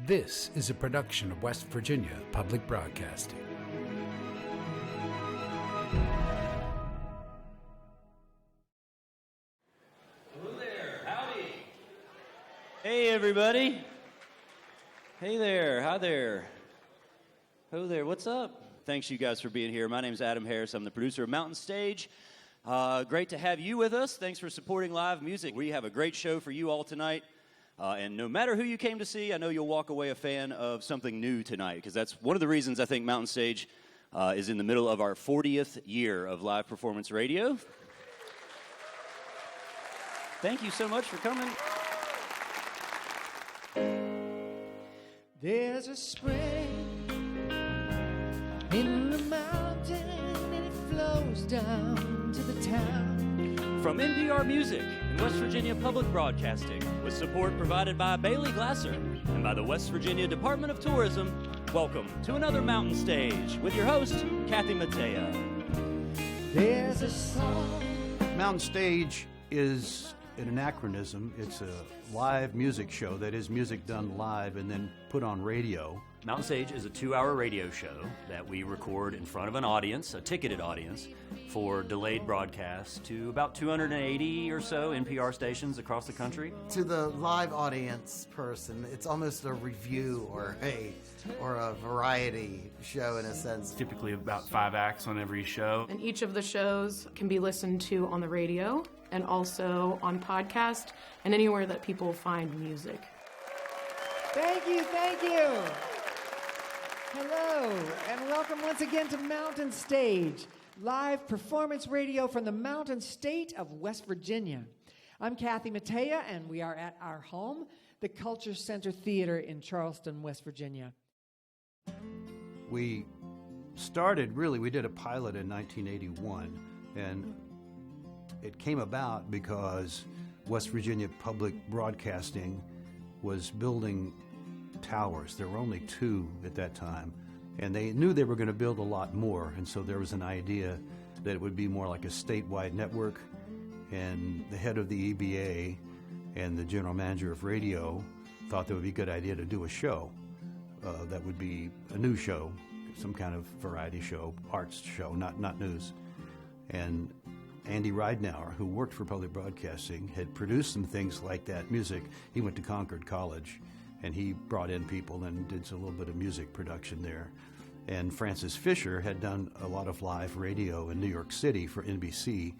This is a production of West Virginia Public Broadcasting. Hello there, howdy. Hey everybody. Hey there, hi there. Hello there, what's up? Thanks you guys for being here. My name's Adam Harris. I'm the producer of Mountain Stage. Great to have you with us. Thanks for supporting live music. We have a great show for you all tonight. And no matter who you came to see, I know you'll walk away a fan of something new tonight, because that's one of the reasons I think Mountain Stage is in the middle of our 40th year of live performance radio. Thank you so much for coming. There's a spring in the mountain and it flows down to the town. From NPR Music and West Virginia Public Broadcasting, with support provided by Bailey Glasser and by the West Virginia Department of Tourism, welcome to another Mountain Stage with your host, Kathy Mattea. There's a song. Mountain Stage is an anachronism. It's a live music show, that is music done live and then put on radio. Mountain Stage is a 2-hour radio show that we record in front of an audience, a ticketed audience, for delayed broadcasts to about 280 or so NPR stations across the country. To the live audience person, it's almost a review or a variety show in a sense. Typically about 5 acts on every show. And each of the shows can be listened to on the radio and also on podcast and anywhere that people find music. Thank you, thank you. Hello, and welcome once again to Mountain Stage, live performance radio from the Mountain State of West Virginia. I'm Kathy Mattea, and we are at our home, the Culture Center Theater in Charleston, West Virginia. We did a pilot in 1981, and it came about because West Virginia Public Broadcasting was building towers. There were only 2 at that time, and they knew they were going to build a lot more, and so there was an idea that it would be more like a statewide network, and the head of the EBA and the general manager of radio thought that would be a good idea to do a show that would be a new show, some kind of variety show, arts show, not news. And Andy Ridenauer, who worked for public broadcasting, had produced some things like that music. He went to Concord College, and he brought in people and did a little bit of music production there. And Francis Fisher had done a lot of live radio in New York City for NBC,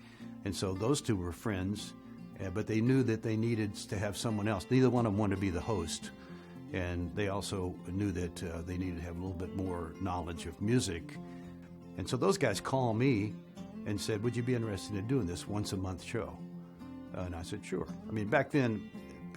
and so those 2 were friends, but they knew that they needed to have someone else. Neither one of them wanted to be the host, and they also knew that they needed to have a little bit more knowledge of music. And so those guys called me and said, would you be interested in doing this once-a-month show? And I said, sure. I mean, back then,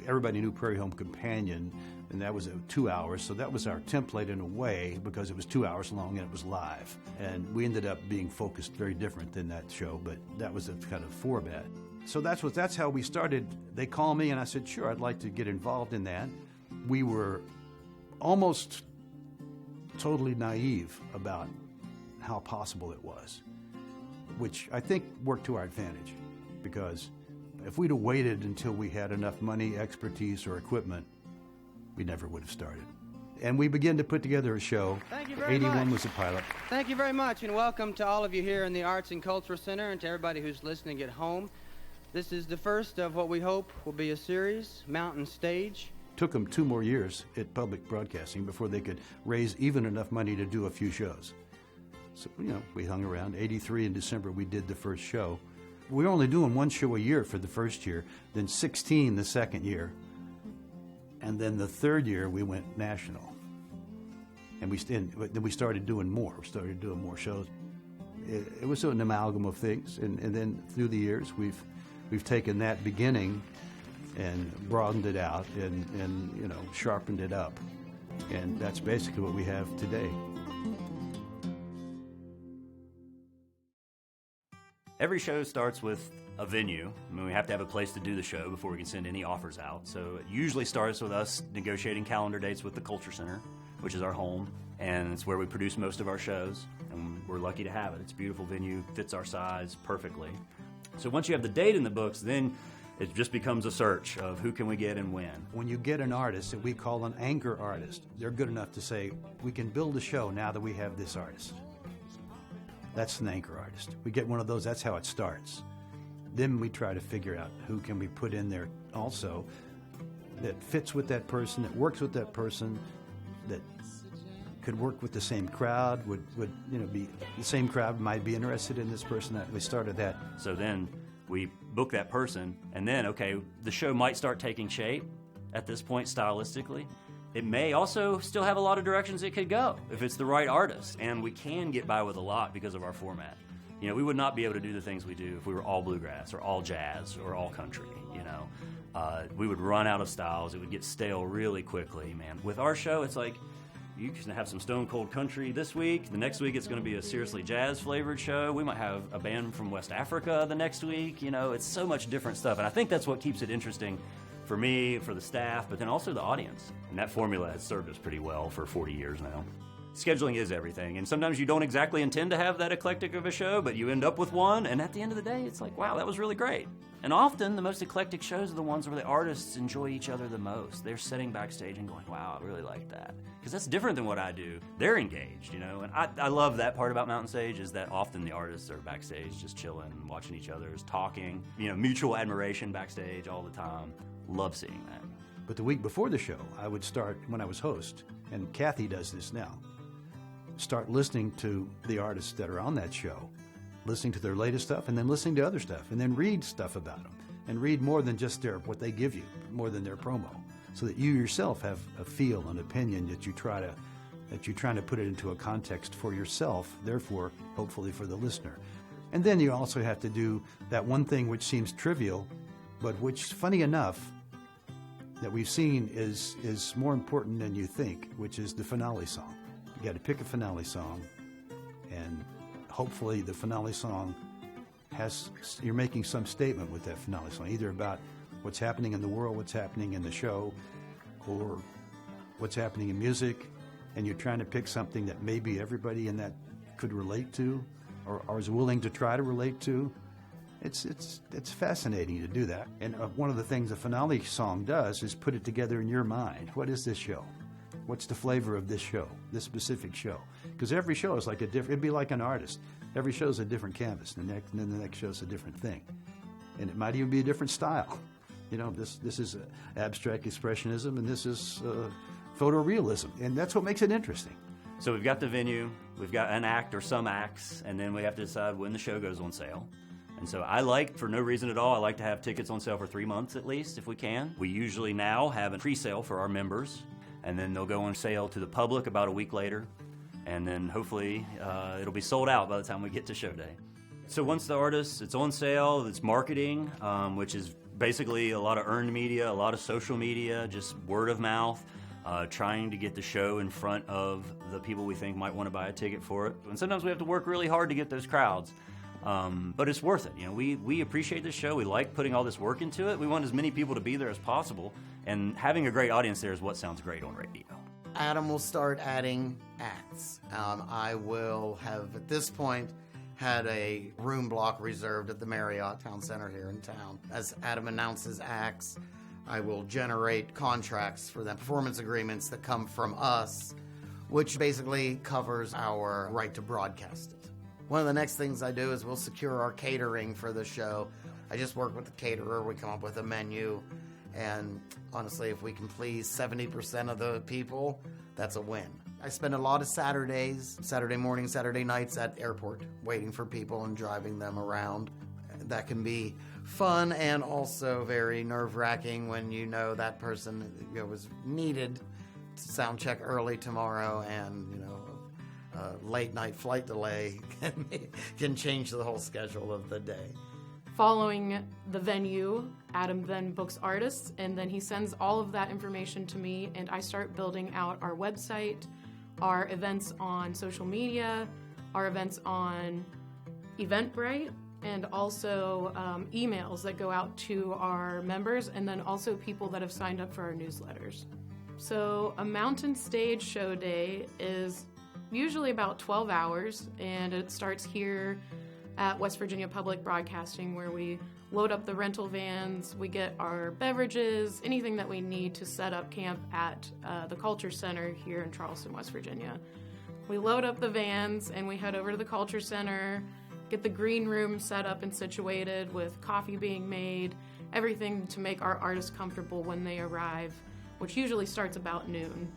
everybody knew Prairie Home Companion, and that was 2 hours, so that was our template in a way, because it was 2 hours long and it was live. And we ended up being focused very different than that show, but that was a kind of format. So that's how we started. They called me, and I said, sure, I'd like to get involved in that. We were almost totally naive about how possible it was, which I think worked to our advantage, because if we'd have waited until we had enough money, expertise, or equipment, we never would have started. And we began to put together a show. Thank you very 81 much. was the pilot. Thank you very much, and welcome to all of you here in the Arts and Culture Center, and to everybody who's listening at home. This is the first of what we hope will be a series, Mountain Stage. Took them 2 more years at public broadcasting before they could raise even enough money to do a few shows. So, we hung around. 83 in December, we did the first show. We were only doing 1 show a year for the first year, then 16 the second year, and then the third year we went national. And then we started doing more. We started doing more shows. It was an amalgam of things, and then through the years we've taken that beginning and broadened it out and sharpened it up, and that's basically what we have today. Every show starts with a venue. I mean, we have to have a place to do the show before we can send any offers out. So it usually starts with us negotiating calendar dates with the Culture Center, which is our home, and it's where we produce most of our shows, and we're lucky to have it. It's a beautiful venue, fits our size perfectly. So once you have the date in the books, then It just becomes a search of who can we get and when. When you get an artist that we call an anchor artist, they're good enough to say, we can build a show now that we have this artist. That's an anchor artist. We get one of those, that's how it starts. Then we try to figure out who can we put in there also that fits with that person, that works with that person, that could work with the same crowd, would be the same crowd might be interested in this person. That we started that. So then we book that person, and then, okay, the show might start taking shape at this point stylistically. It may also still have a lot of directions it could go if it's the right artist, and we can get by with a lot because of our format. You know, we would not be able to do the things we do if we were all bluegrass or all jazz or all country, you know. We would run out of styles. It would get stale really quickly, man. With our show, it's like you can have some stone cold country this week. The next week, it's going to be a seriously jazz flavored show. We might have a band from West Africa the next week. You know, it's so much different stuff. And I think that's what keeps it interesting for me, for the staff, but then also the audience. And that formula has served us pretty well for 40 years now. Scheduling is everything, and sometimes you don't exactly intend to have that eclectic of a show, but you end up with one, and at the end of the day, it's like, wow, that was really great. And often, the most eclectic shows are the ones where the artists enjoy each other the most. They're sitting backstage and going, wow, I really like that. Because that's different than what I do. They're engaged, you know, and I love that part about Mountain Stage is that often the artists are backstage just chilling, watching each other's, talking, you know, mutual admiration backstage all the time. Love seeing that. But the week before the show, I would start, when I was host, and Kathy does this now, start listening to the artists that are on that show, listening to their latest stuff, and then listening to other stuff, and then read stuff about them, and read more than just what they give you, more than their promo, so that you yourself have a feel, an opinion that you're trying to put it into a context for yourself, therefore, hopefully for the listener. And then you also have to do that one thing which seems trivial, but which, funny enough, that we've seen is more important than you think, which is the finale song. You got to pick a finale song, and hopefully the finale song you're making some statement with that finale song, either about what's happening in the world, what's happening in the show, or what's happening in music, and you're trying to pick something that maybe everybody in that could relate to, or is willing to try to relate to. It's fascinating to do that. And one of the things a finale song does is put it together in your mind. What is this show? What's the flavor of this show, this specific show? Because every show is like it'd be like an artist. Every show is a different canvas, and then the next show is a different thing. And it might even be a different style. You know, this is abstract expressionism, and this is photorealism. And that's what makes it interesting. So we've got the venue, we've got an act or some acts, and then we have to decide when the show goes on sale. And so for no reason at all, I like to have tickets on sale for 3 months at least, if we can. We usually now have a pre-sale for our members, and then they'll go on sale to the public about a week later, and then hopefully it'll be sold out by the time we get to show day. So once the artist, it's on sale, it's marketing, which is basically a lot of earned media, a lot of social media, just word of mouth, trying to get the show in front of the people we think might want to buy a ticket for it. And sometimes we have to work really hard to get those crowds. But it's worth it. You know, we appreciate this show. We like putting all this work into it. We want as many people to be there as possible, and having a great audience there is what sounds great on radio. Adam will start adding acts. I will have, at this point, had a room block reserved at the Marriott Town Center here in town. As Adam announces acts, I will generate contracts for them, performance agreements that come from us, which basically covers our right to broadcast it. One of the next things I do is we'll secure our catering for the show. I just work with the caterer. We come up with a menu. And honestly, if we can please 70% of the people, that's a win. I spend a lot of Saturdays, Saturday mornings, Saturday nights at airport, waiting for people and driving them around. That can be fun and also very nerve-wracking when you know that person was needed to sound check early tomorrow, and late night flight delay can change the whole schedule of the day. Following the venue, Adam then books artists, and then he sends all of that information to me, and I start building out our website, our events on social media, our events on Eventbrite, and also emails that go out to our members, and then also people that have signed up for our newsletters. So a Mountain Stage show day is usually about 12 hours, and it starts here at West Virginia Public Broadcasting, where we load up the rental vans, we get our beverages, anything that we need to set up camp at the Culture Center here in Charleston, West Virginia. We load up the vans and we head over to the Culture Center, get the green room set up and situated with coffee being made, everything to make our artists comfortable when they arrive, which usually starts about noon.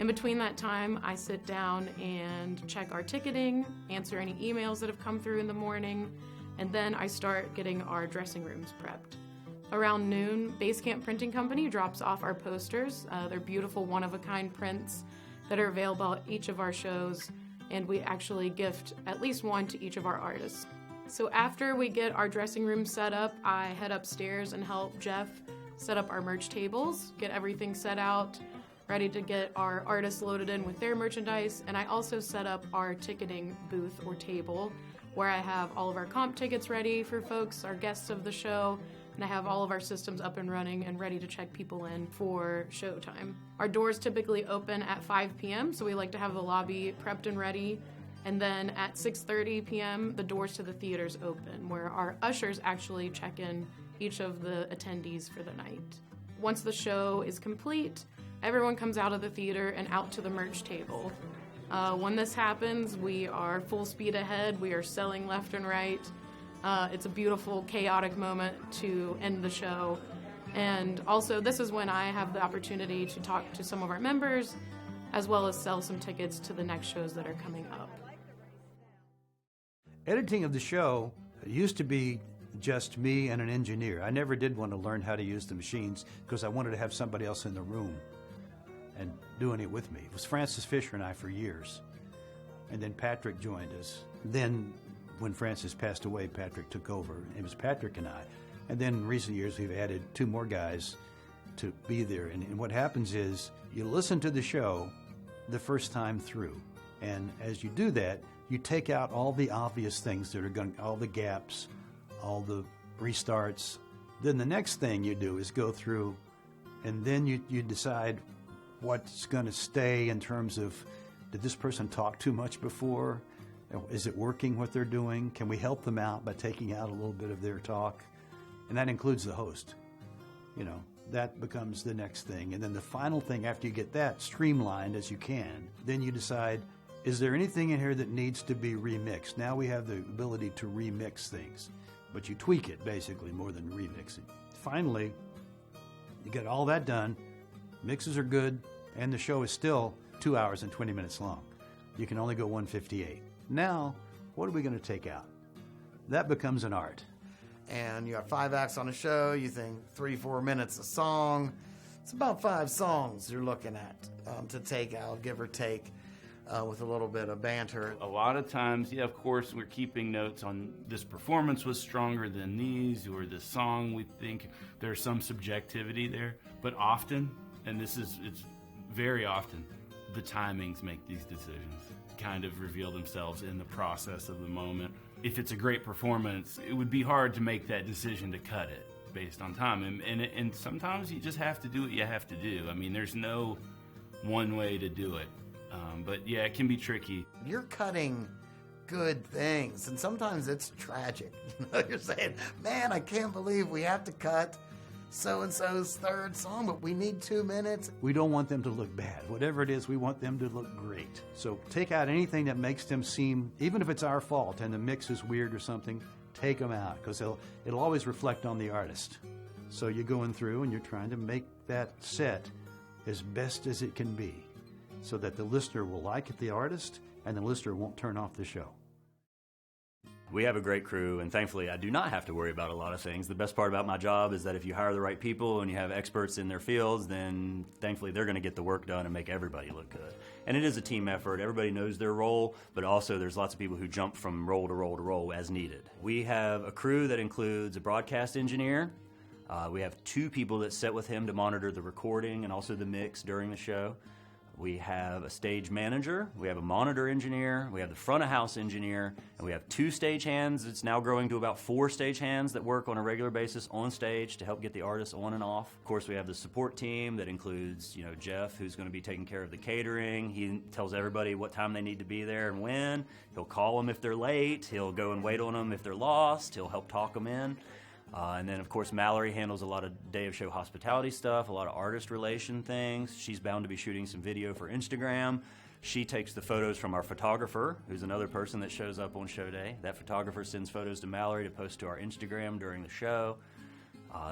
In between that time, I sit down and check our ticketing, answer any emails that have come through in the morning, and then I start getting our dressing rooms prepped. Around noon, Basecamp Printing Company drops off our posters. They're beautiful one-of-a-kind prints that are available at each of our shows, and we actually gift at least one to each of our artists. So after we get our dressing room set up, I head upstairs and help Jeff set up our merch tables, get everything set out, ready to get our artists loaded in with their merchandise, and I also set up our ticketing booth or table where I have all of our comp tickets ready for folks, our guests of the show, and I have all of our systems up and running and ready to check people in for showtime. Our doors typically open at 5 p.m., so we like to have the lobby prepped and ready. And then at 6:30 p.m., the doors to the theaters open, where our ushers actually check in each of the attendees for the night. Once the show is complete, everyone comes out of the theater and out to the merch table. When this happens, we are full speed ahead. We are selling left and right. It's a beautiful, chaotic moment to end the show. And also, this is when I have the opportunity to talk to some of our members, as well as sell some tickets to the next shows that are coming up. Editing of the show used to be just me and an engineer. I never did want to learn how to use the machines because I wanted to have somebody else in the room and doing it with me. It was Francis Fisher and I for years. And then Patrick joined us. Then when Francis passed away, Patrick took over. It was Patrick and I. And then in recent years, we've added 2 more guys to be there. And what happens is you listen to the show the first time through. And as you do that, you take out all the obvious things that are going, all the gaps, all the restarts. Then the next thing you do is go through, and then you decide what's going to stay in terms of, did this person talk too much before? Is it working what they're doing? Can we help them out by taking out a little bit of their talk? And that includes the host. You know, that becomes the next thing. And then the final thing, after you get that streamlined as you can, then you decide, is there anything in here that needs to be remixed? Now we have the ability to remix things, but you tweak it basically more than remix it. Finally, you get all that done, mixes are good, and the show is still 2 hours and 20 minutes long. You can only go 158. Now, what are we going to take out? That becomes an art. And you got 5 acts on a show, you think 3-4 minutes a song. It's about 5 songs you're looking at to take out, give or take, with a little bit of banter. A lot of times, yeah, of course, we're keeping notes on this performance was stronger than these, or this song, we think there's some subjectivity there. But often, and it's very often, the timings make these decisions, kind of reveal themselves in the process of the moment. If it's a great performance, it would be hard to make that decision to cut it based on time. And sometimes you just have to do what you have to do. I mean, there's no one way to do it. But yeah, it can be tricky. You're cutting good things, and sometimes it's tragic. You know, you're saying, man, I can't believe we have to cut so-and-so's third song, but we need 2 minutes. We don't want them to look bad. Whatever it is, we want them to look great. So take out anything that makes them seem, even if it's our fault and the mix is weird or something, take them out, because it'll always reflect on the artist. So you're going through and you're trying to make that set as best as it can be, so that the listener will like it, the artist, and the listener won't turn off the show. We have a great crew, and thankfully I do not have to worry about a lot of things. The best part about my job is that if you hire the right people and you have experts in their fields, then thankfully they're going to get the work done and make everybody look good. And it is a team effort. Everybody knows their role, but also there's lots of people who jump from role to role to role as needed. We have a crew that includes a broadcast engineer. We have 2 people that sit with him to monitor the recording and also the mix during the show. We have a stage manager, we have a monitor engineer, we have the front of house engineer, and we have 2 stagehands. It's now growing to about 4 stagehands that work on a regular basis on stage to help get the artists on and off. Of course, we have the support team that includes, Jeff, who's going to be taking care of the catering. He tells everybody what time they need to be there and when. He'll call them if they're late. He'll go and wait on them if they're lost. He'll help talk them in. And then, of course, Mallory handles a lot of day of show hospitality stuff, a lot of artist relation things. She's bound to be shooting some video for Instagram. She takes the photos from our photographer, who's another person that shows up on show day. That photographer sends photos to Mallory to post to our Instagram during the show.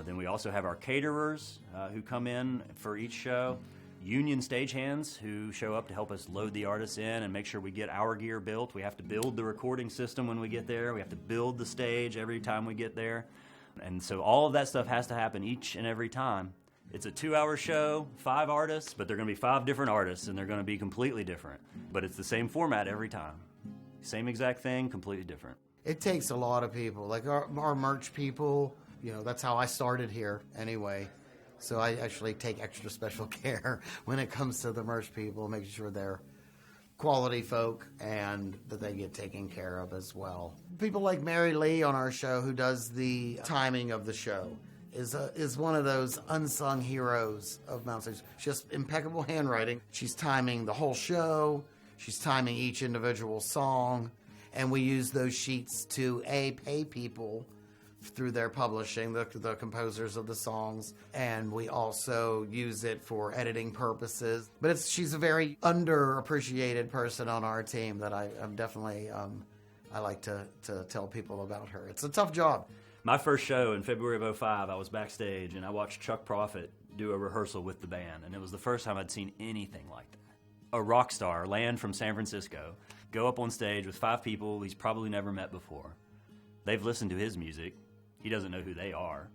Then we also have our caterers who come in for each show. Union stagehands who show up to help us load the artists in and make sure we get our gear built. We have to build the recording system when we get there. We have to build the stage every time we get there. And so all of that stuff has to happen each and every time. It's a 2-hour show, 5 artists, but they're going to be 5 different artists, and they're going to be completely different. But it's the same format every time. Same exact thing, completely different. It takes a lot of people. Like our merch people, that's how I started here anyway. So I actually take extra special care when it comes to the merch people, making sure they're quality folk and that they get taken care of as well. People like Mary Lee on our show, who does the timing of the show, is one of those unsung heroes of Mountain Stage. She has impeccable handwriting. She's timing the whole show. She's timing each individual song. And we use those sheets to, pay people through their publishing, the composers of the songs, and we also use it for editing purposes. But she's a very underappreciated person on our team that I'm definitely, I like to tell people about her. It's a tough job. My first show in February of 2005, I was backstage and I watched Chuck Prophet do a rehearsal with the band, and it was the first time I'd seen anything like that. A rock star land from San Francisco, go up on stage with 5 people he's probably never met before. They've listened to his music. He doesn't know who they are.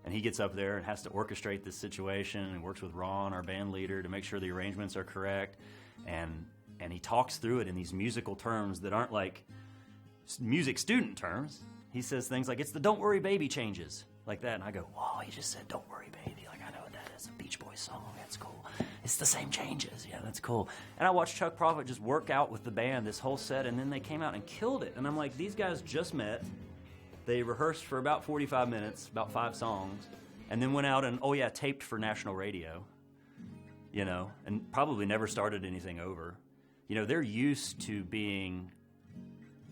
And he gets up there and has to orchestrate this situation and works with Ron, our band leader, to make sure the arrangements are correct. And he talks through it in these musical terms that aren't like music student terms. He says things like, it's the Don't Worry Baby changes, like that. And I go, whoa, he just said Don't Worry Baby. Like, I know what that is, a Beach Boys song. That's cool. It's the same changes. Yeah, that's cool. And I watched Chuck Prophet just work out with the band this whole set, and then they came out and killed it. And I'm like, these guys just met. They rehearsed for about 45 minutes, about 5 songs, and then went out and, taped for national radio, and probably never started anything over. They're used to being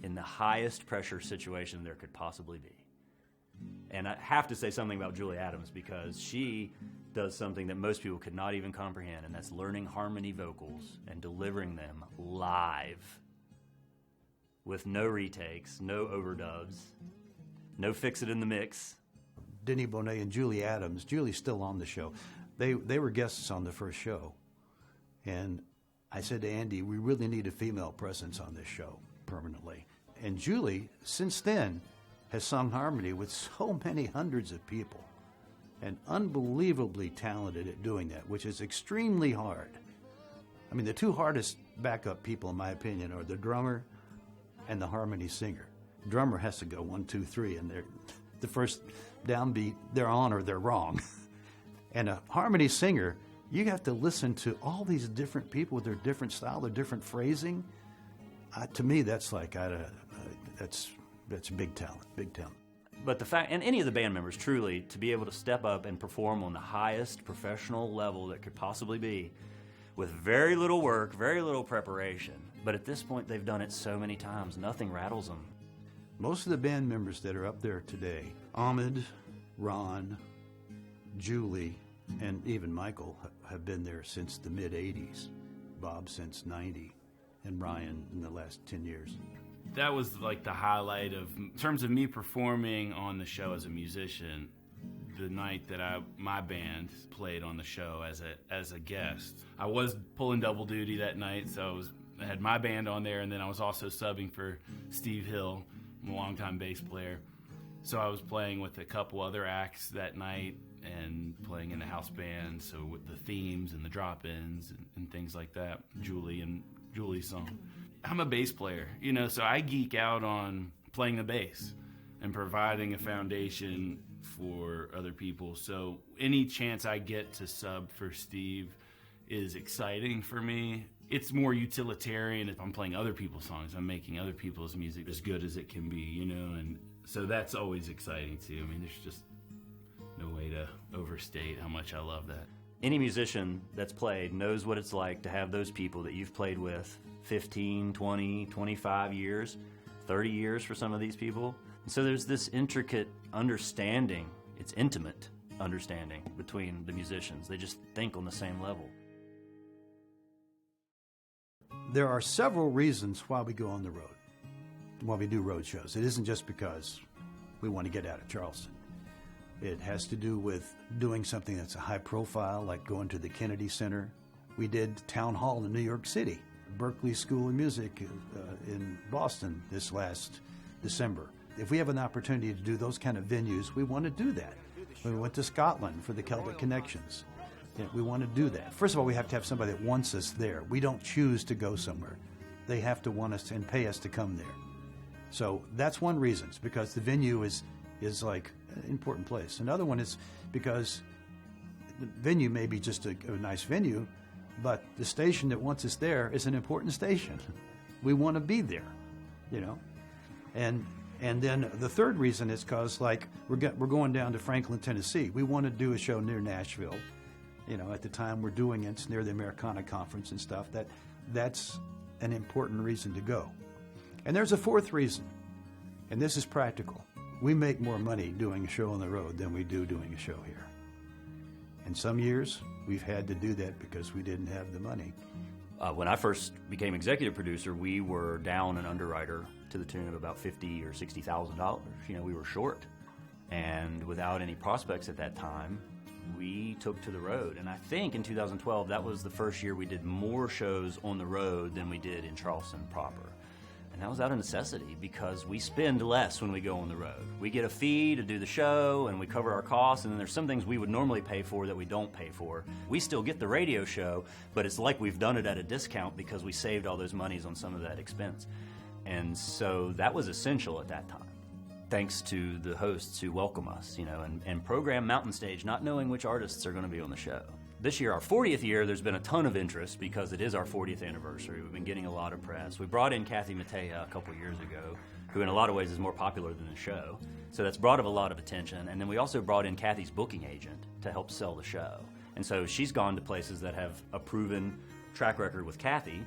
in the highest pressure situation there could possibly be. And I have to say something about Julie Adams, because she does something that most people could not even comprehend, and that's learning harmony vocals and delivering them live with no retakes, no overdubs. No fix it in the mix. Denny Bonet and Julie Adams. Julie's still on the show. They were guests on the first show. And I said to Andy, we really need a female presence on this show permanently. And Julie, since then, has sung harmony with so many hundreds of people. And unbelievably talented at doing that, which is extremely hard. I mean, the 2 hardest backup people, in my opinion, are the drummer and the harmony singer. Drummer has to go 1, 2, 3, and the first downbeat they're on or they're wrong. And a harmony singer, you have to listen to all these different people with their different style, their different phrasing. To me, that's like that's big talent, big talent. But the fact, and any of the band members, truly, to be able to step up and perform on the highest professional level that could possibly be, with very little work, very little preparation. But at this point, they've done it so many times, nothing rattles them. Most of the band members that are up there today, Ahmed, Ron, Julie, and even Michael, have been there since the mid-'80s. Bob since '90, and Ryan in the last 10 years. That was like the highlight in terms of me performing on the show as a musician, the night that my band played on the show as a guest. I was pulling double duty that night, so I had my band on there, and then I was also subbing for Steve Hill, I'm a longtime bass player. So I was playing with a couple other acts that night and playing in the house band, so with the themes and the drop-ins and things like that, Julie's song. I'm a bass player, so I geek out on playing the bass and providing a foundation for other people. So any chance I get to sub for Steve is exciting for me. It's more utilitarian. If I'm playing other people's songs, I'm making other people's music as good as it can be, and so that's always exciting too. I mean, there's just no way to overstate how much I love that. Any musician that's played knows what it's like to have those people that you've played with 15, 20, 25 years, 30 years for some of these people, So there's this intricate understanding, it's intimate understanding between the musicians. They just think on the same level. There are several reasons why we go on the road, why we do road shows. It isn't just because we want to get out of Charleston. It has to do with doing something that's a high profile, like going to the Kennedy Center. We did Town Hall in New York City, Berklee School of Music in Boston this last December. If we have an opportunity to do those kind of venues, we want to do that. We went to Scotland for the Celtic Connections. Yeah, we want to do that. First of all, we have to have somebody that wants us there. We don't choose to go somewhere. They have to want us and pay us to come there. So that's one reason. It's because the venue is like an important place. Another one is because the venue may be just a nice venue, but the station that wants us there is an important station. We want to be there, you know. And then the third reason is because, like, we're going down to Franklin, Tennessee. We want to do a show near Nashville. You know, at the time we're doing it, it's near the Americana Conference and stuff. That's an important reason to go. And there's a fourth reason, and this is practical. We make more money doing a show on the road than we do doing a show here. And some years, we've had to do that because we didn't have the money. When I first became executive producer, we were down an underwriter to the tune of about $50,000 or $60,000. You know, we were short. And without any prospects at that time, we took to the road. And I think in 2012, that was the first year we did more shows on the road than we did in Charleston proper. And that was out of necessity because we spend less when we go on the road. We get a fee to do the show and we cover our costs, and then there's some things we would normally pay for that we don't pay for. We still get the radio show, but it's like we've done it at a discount because we saved all those monies on some of that expense. And so that was essential at that time, thanks to the hosts who welcome us, you know, and program Mountain Stage, not knowing which artists are going to be on the show. This year, our 40th year, there's been a ton of interest because it is our 40th anniversary. We've been getting a lot of press. We brought in Kathy Mattea a couple years ago, who in a lot of ways is more popular than the show. So that's brought a lot of attention. And then we also brought in Kathy's booking agent to help sell the show. And so she's gone to places that have a proven track record with Kathy.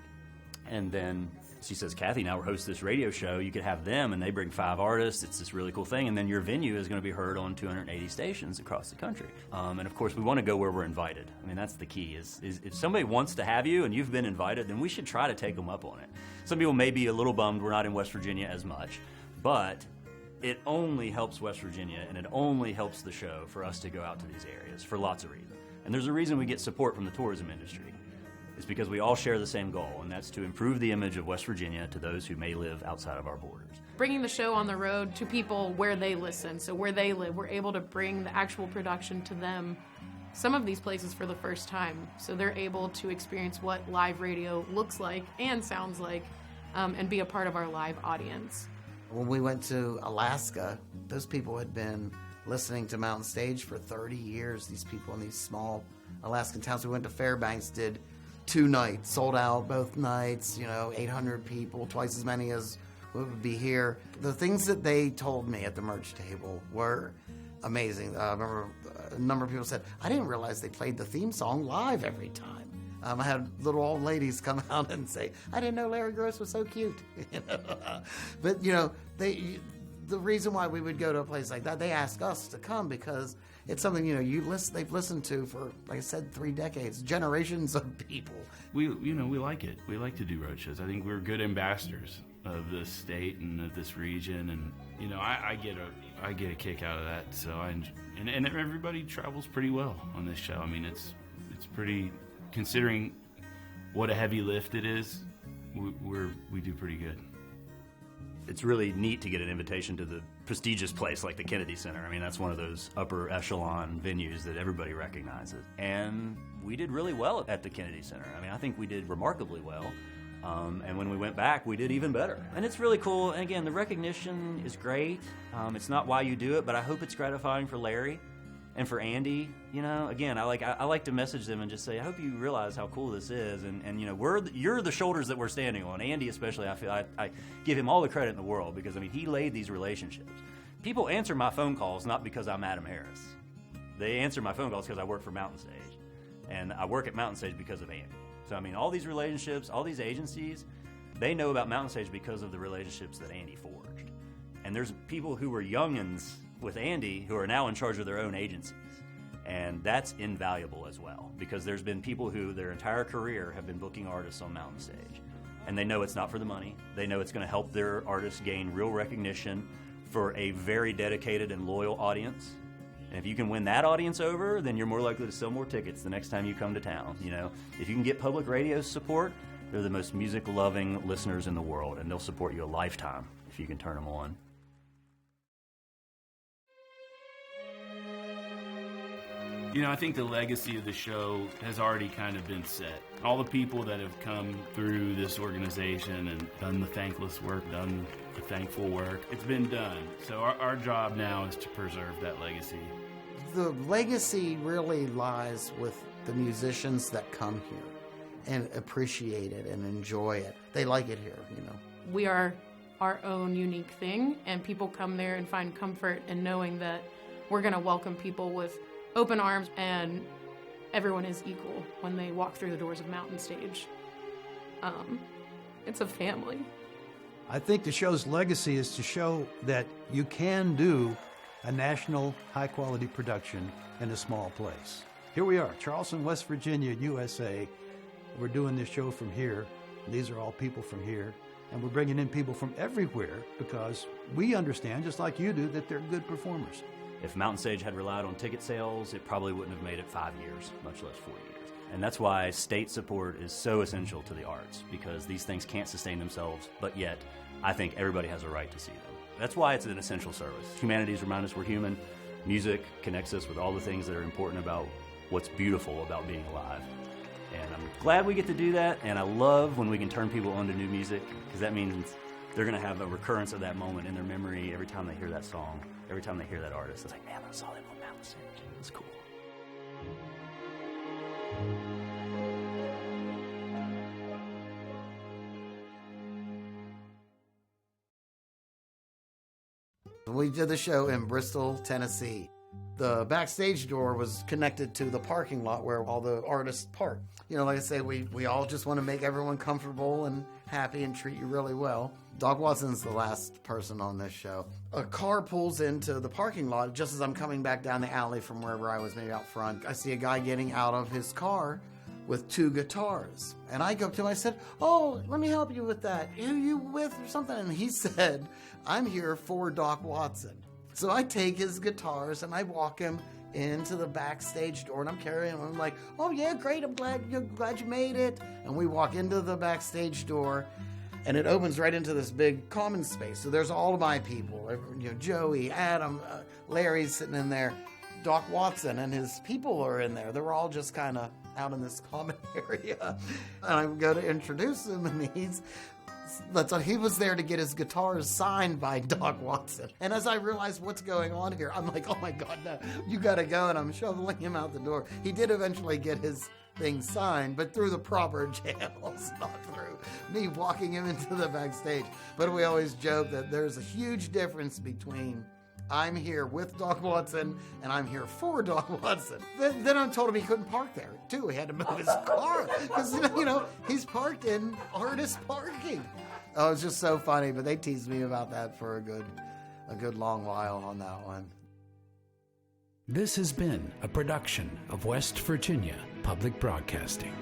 And then she says, Kathy, now we're hosting this radio show. You could have them, and they bring 5 artists. It's this really cool thing. And then your venue is going to be heard on 280 stations across the country. And, of course, we want to go where we're invited. I mean, that's the key. Is if somebody wants to have you and you've been invited, then we should try to take them up on it. Some people may be a little bummed we're not in West Virginia as much, but it only helps West Virginia, and it only helps the show for us to go out to these areas for lots of reasons. And there's a reason we get support from the tourism industry. It's because we all share the same goal, and that's to improve the image of West Virginia to those who may live outside of our borders. Bringing the show on the road to people where they listen, so where they live, we're able to bring the actual production to them, some of these places for the first time, so they're able to experience what live radio looks like and sounds like, and be a part of our live audience. When we went to Alaska, those people had been listening to Mountain Stage for 30 years, these people in these small Alaskan towns. We went to Fairbanks, did 2 nights, sold out both nights, 800 people, twice as many as would be here. The things that they told me at the merch table were amazing. I remember a number of people said, I didn't realize they played the theme song live every time. I had little old ladies come out and say, I didn't know Larry Gross was so cute. But, the reason why we would go to a place like that, they ask us to come because it's something, they've listened to for, like I said, 3 decades, generations of people. We like it. We like to do road shows. I think we're good ambassadors of this state and of this region, and I get a kick out of that. So and everybody travels pretty well on this show. I mean, it's pretty, considering what a heavy lift it is. We do pretty good. It's really neat to get an invitation to the prestigious place like the Kennedy Center. I mean, that's one of those upper echelon venues that everybody recognizes. And we did really well at the Kennedy Center. I mean, I think we did remarkably well. And when we went back, we did even better. And it's really cool. And again, the recognition is great. It's not why you do it, but I hope it's gratifying for Larry and for Andy. Again, I like to message them and just say, I hope you realize how cool this is. And you're the shoulders that we're standing on. Andy especially, I feel I give him all the credit in the world because, he laid these relationships. People answer my phone calls not because I'm Adam Harris. They answer my phone calls because I work for Mountain Stage. And I work at Mountain Stage because of Andy. So, all these relationships, all these agencies, they know about Mountain Stage because of the relationships that Andy forged. And there's people who were youngins with Andy who are now in charge of their own agencies. And that's invaluable as well, because there's been people who their entire career have been booking artists on Mountain Stage. And they know it's not for the money. They know it's going to help their artists gain real recognition for a very dedicated and loyal audience. And if you can win that audience over, then you're more likely to sell more tickets the next time you come to town. You know, if you can get public radio's support, they're the most music-loving listeners in the world, and they'll support you a lifetime if you can turn them on. You know, I think the legacy of the show has already kind of been set. All the people that have come through this organization and done the thankless work, done the thankful work, it's been done. So our job now is to preserve that legacy. The legacy really lies with the musicians that come here and appreciate it and enjoy it. They like it here, you know. We are our own unique thing, and people come there and find comfort in knowing that we're going to welcome people with open arms, and everyone is equal when they walk through the doors of Mountain Stage. It's a family. I think the show's legacy is to show that you can do a national high-quality production in a small place. Here we are, Charleston, West Virginia, USA. We're doing this show from here. These are all people from here. And we're bringing in people from everywhere because we understand, just like you do, that they're good performers. If Mountain Stage had relied on ticket sales, it probably wouldn't have made it 5 years, much less 4 years. And that's why state support is so essential to the arts, because these things can't sustain themselves, but yet I think everybody has a right to see them. That's why it's an essential service. Humanities remind us we're human. Music connects us with all the things that are important about what's beautiful about being alive. And I'm glad we get to do that, and I love when we can turn people on to new music, because that means they're going to have a recurrence of that moment in their memory every time they hear that song, every time they hear that artist. It's like, man, I saw them on Mountain Stage. It was cool. We did the show in Bristol, Tennessee. The backstage door was connected to the parking lot where all the artists park. You know, like I say, we all just want to make everyone comfortable and happy and treat you really well. Doc Watson's the last person on this show. A car pulls into the parking lot just as I'm coming back down the alley from wherever I was, maybe out front. I see a guy getting out of his car with 2 guitars. And I go up to him, I said, "Oh, let me help you with that. Who you with or something?" And he said, "I'm here for Doc Watson." So I take his guitars and I walk him into the backstage door, and I'm carrying him. I'm like, "Oh yeah, great! I'm glad you made it." And we walk into the backstage door, and it opens right into this big common space. So there's all of my people, you know, Joey, Adam, Larry's sitting in there, Doc Watson and his people are in there. They were all just kind of out in this common area, and I go to introduce him, and he was there to get his guitars signed by Doc Watson. And as I realized what's going on here, I'm like, "Oh my God, no, you gotta go." And I'm shoveling him out the door. He did eventually get his thing signed, but through the proper channels, not through me walking him into the backstage. But we always joke that there's a huge difference between I'm here with Doc Watson and I'm here for Doc Watson. Then I told him he couldn't park there, too. He had to move his car because, you know, he's parked in artist parking. Oh, it's just so funny, but they teased me about that for a good long while on that one. This has been a production of West Virginia Public Broadcasting.